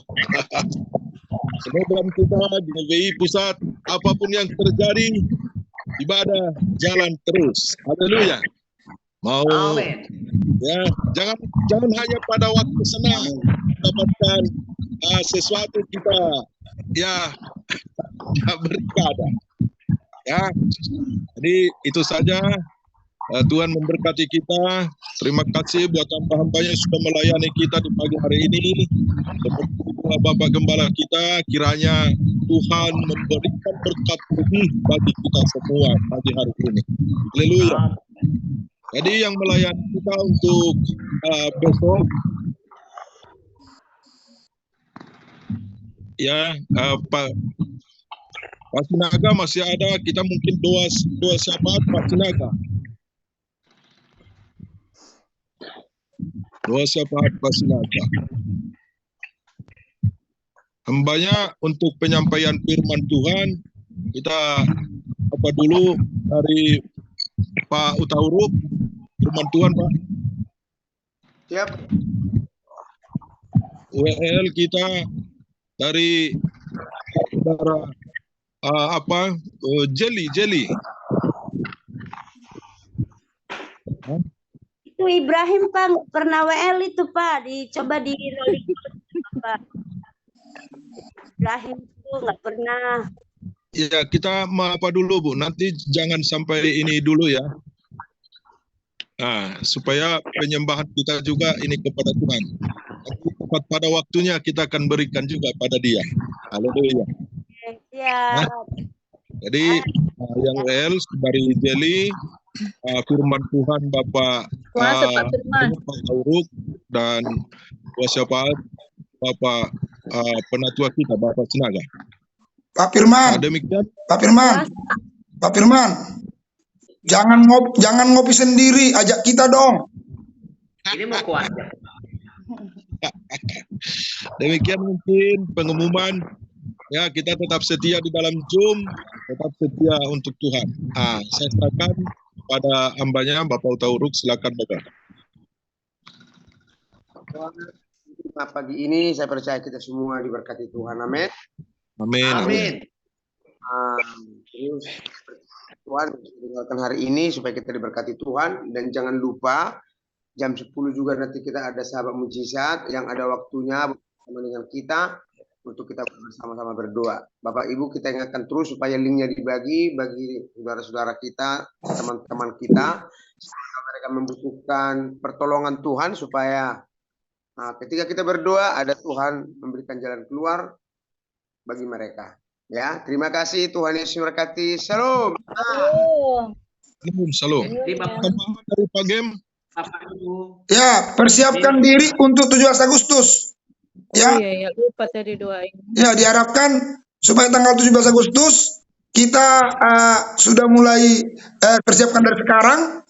Semoga kita di GWI Pusat, apapun yang terjadi, ibadah jalan terus. Haleluya. Mau ya, jangan hanya pada waktu senang mendapatkan sesuatu kita ya beribadah. Ya, jadi itu saja. Tuhan memberkati kita. Terima kasih buat hamba-hambanya yang sudah melayani kita di pagi hari ini. Seperti Bapak Gembala kita, kiranya Tuhan memberikan berkat lebih bagi kita semua pagi hari ini. Haleluya. Jadi yang melayani kita untuk besok, ya Pak Sinaga masih ada, kita mungkin doa syafaat Pak Sinaga. Doa syafaat Pak Sinaga. Hambanya untuk penyampaian firman Tuhan, kita apa dulu dari Pak Utauruk, firman Tuhan Pak. Siap. WL kita dari saudara Jelly. Itu Ibrahim Pak, nggak pernah WL itu Pak, dicoba di rolling Pak. Ibrahim itu nggak pernah. Ya, kita apa dulu Bu, nanti jangan sampai ini dulu ya. Nah, supaya penyembahan kita juga ini kepada Tuhan. Nanti tepat pada waktunya kita akan berikan juga pada dia. Haleluya. Siap. Jadi yang WL dari Jelly, firman Tuhan Bapak Tauruk, dan syafaat Bapak penatua kita Bapak Sinaga. Pak Firman, Demikian. Pak Firman, jangan ngopi sendiri, ajak kita dong. Ini mau kuat. Demikian mungkin pengumuman. Ya, kita tetap setia di dalam Zoom, tetap setia untuk Tuhan. Saya serahkan pada hambanya Bapak Utauruk, silakan Bapak. Pagi ini saya percaya kita semua diberkati Tuhan. Amin. Amin. Terus Tuhan dengarkan hari ini supaya kita diberkati Tuhan, dan jangan lupa jam 10 juga nanti kita ada sahabat mujizat yang ada waktunya bersama dengan kita untuk kita bersama-sama berdoa. Bapak Ibu, kita ingatkan terus supaya linknya dibagi bagi saudara-saudara kita, teman-teman kita, supaya mereka membutuhkan pertolongan Tuhan, supaya ketika kita berdoa ada Tuhan memberikan jalan keluar bagi mereka. Ya, terima kasih, Tuhan Yesus memberkati. Shalom. Shalom. Terima Dari Pak Gem. Ya, persiapkan diri untuk 17 Agustus. Ya. Iya, lupa tadi doain. Ya, diharapkan supaya tanggal 17 Agustus kita sudah mulai persiapkan dari sekarang.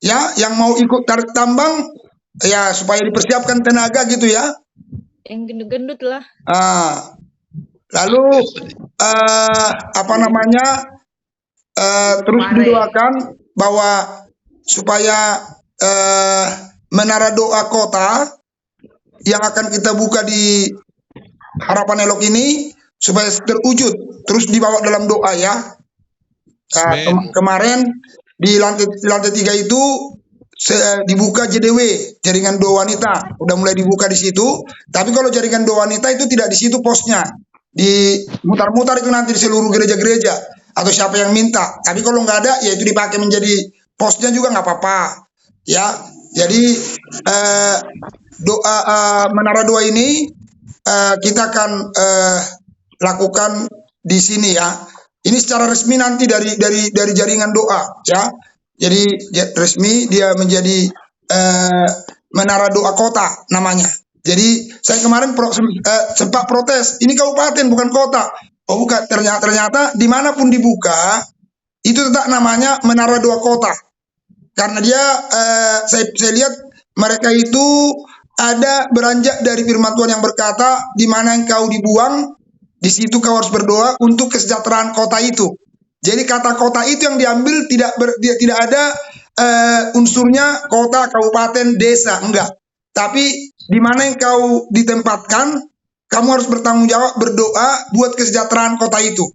Ya, yang mau ikut tarik tambang, ya supaya dipersiapkan tenaga gitu ya. Yang gendut-gendut lah. Lalu terus didoakan bahwa supaya menara doa kota yang akan kita buka di Harapan Elok ini supaya terwujud, terus dibawa dalam doa ya. Kemarin di lantai 3 itu dibuka JDW, jaringan doa wanita, udah mulai dibuka di situ. Tapi kalau jaringan doa wanita itu tidak di situ posnya, di mutar-mutar itu nanti di seluruh gereja-gereja atau siapa yang minta. Tapi kalau nggak ada, ya itu dipakai menjadi posnya juga nggak apa-apa. Ya, jadi menara doa ini kita akan lakukan di sini ya. Ini secara resmi nanti dari jaringan doa ya. Jadi resmi dia menjadi menara doa kota namanya. Jadi saya kemarin sempat protes, ini kabupaten bukan kota. Oh bukan, ternyata dimanapun dibuka itu tetap namanya menara doa kota. Karena dia saya lihat mereka itu ada beranjak dari firman Tuhan yang berkata, di mana engkau dibuang, di situ kau harus berdoa untuk kesejahteraan kota itu. Jadi kata kota itu yang diambil tidak ada unsurnya kota, kabupaten, desa, enggak. Tapi di mana engkau ditempatkan, kamu harus bertanggung jawab berdoa buat kesejahteraan kota itu.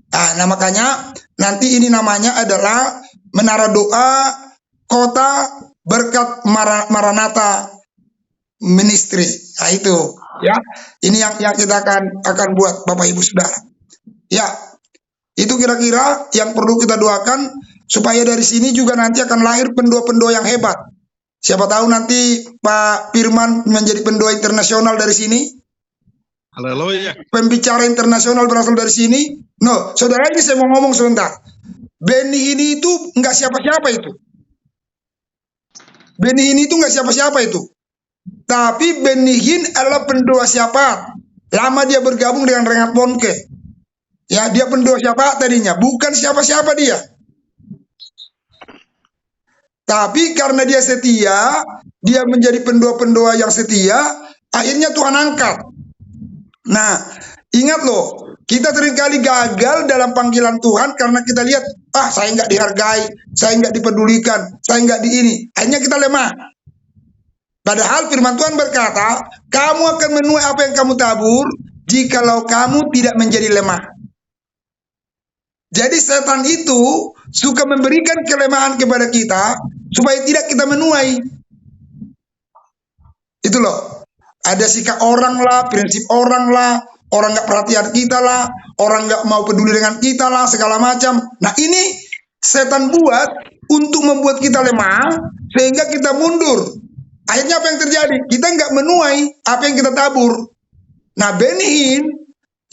Nah makanya nanti ini namanya adalah menara doa kota berkat Maranatha Ministry. Nah itu ya, ini yang kita akan buat Bapak Ibu Saudara. Ya, Itu kira-kira yang perlu kita doakan, supaya dari sini juga nanti akan lahir pendua-pendua yang hebat. Siapa tahu nanti Pak Firman menjadi pendua internasional dari sini. Haleluya. Pembicara internasional berasal dari sini. No, saudara, ini saya mau ngomong sebentar. Benny ini itu nggak siapa-siapa itu. Benny ini itu nggak siapa-siapa itu. Tapi Benny Hinn adalah pendua siapa? Lama dia bergabung dengan Rengat Bonke. Ya, dia pendua siapa tadinya? Bukan siapa-siapa dia. Tapi karena dia setia, dia menjadi pendua-pendua yang setia, akhirnya Tuhan angkat. Nah, ingat loh, kita seringkali gagal dalam panggilan Tuhan karena kita lihat, saya nggak dihargai, saya nggak dipedulikan, saya nggak di ini. Akhirnya kita lemah. Padahal firman Tuhan berkata, kamu akan menuai apa yang kamu tabur, jikalau kamu tidak menjadi lemah. Jadi setan itu suka memberikan kelemahan kepada kita, supaya tidak kita menuai. Itu loh. Ada sikap orang lah, prinsip orang lah, orang nggak perhatian kita lah, orang nggak mau peduli dengan kita lah, segala macam. Nah, ini setan buat untuk membuat kita lemah, sehingga kita mundur. Akhirnya apa yang terjadi? Kita nggak menuai apa yang kita tabur. Nah, Benny Hinn,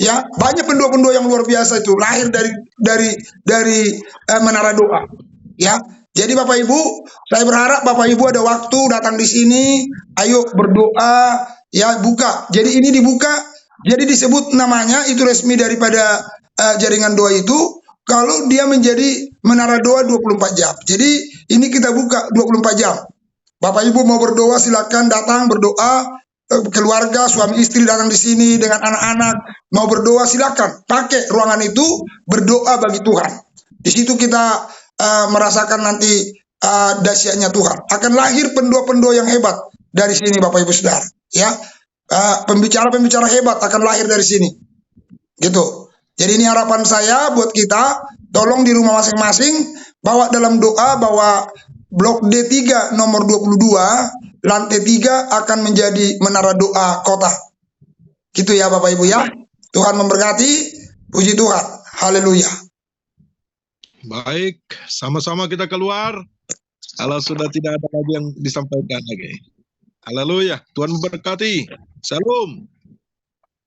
ya, banyak pendua-pendua yang luar biasa itu lahir dari Menara Doa. Ya, jadi Bapak Ibu, saya berharap Bapak Ibu ada waktu datang di sini, ayo berdoa, ya, buka. Jadi ini dibuka, jadi disebut namanya itu resmi daripada jaringan doa itu, kalau dia menjadi Menara Doa 24 jam. Jadi ini kita buka 24 jam. Bapak Ibu mau berdoa, silakan datang berdoa. Keluarga, suami istri datang di sini dengan anak-anak, mau berdoa, silakan pakai ruangan itu, berdoa bagi Tuhan. Di situ kita merasakan nanti dahsyatnya Tuhan. Akan lahir pendua-pendua yang hebat dari sini, Bapak Ibu Saudara. Ya, pembicara-pembicara hebat akan lahir dari sini. Gitu. Jadi ini harapan saya buat kita, tolong di rumah masing-masing bawa dalam doa bahwa Blok D3 nomor 22, lantai 3 akan menjadi Menara Doa Kota. Gitu ya Bapak Ibu ya. Tuhan memberkati, puji Tuhan. Haleluya. Baik, sama-sama kita keluar. Kalau sudah tidak ada lagi yang disampaikan lagi. Haleluya, Tuhan memberkati. Salam.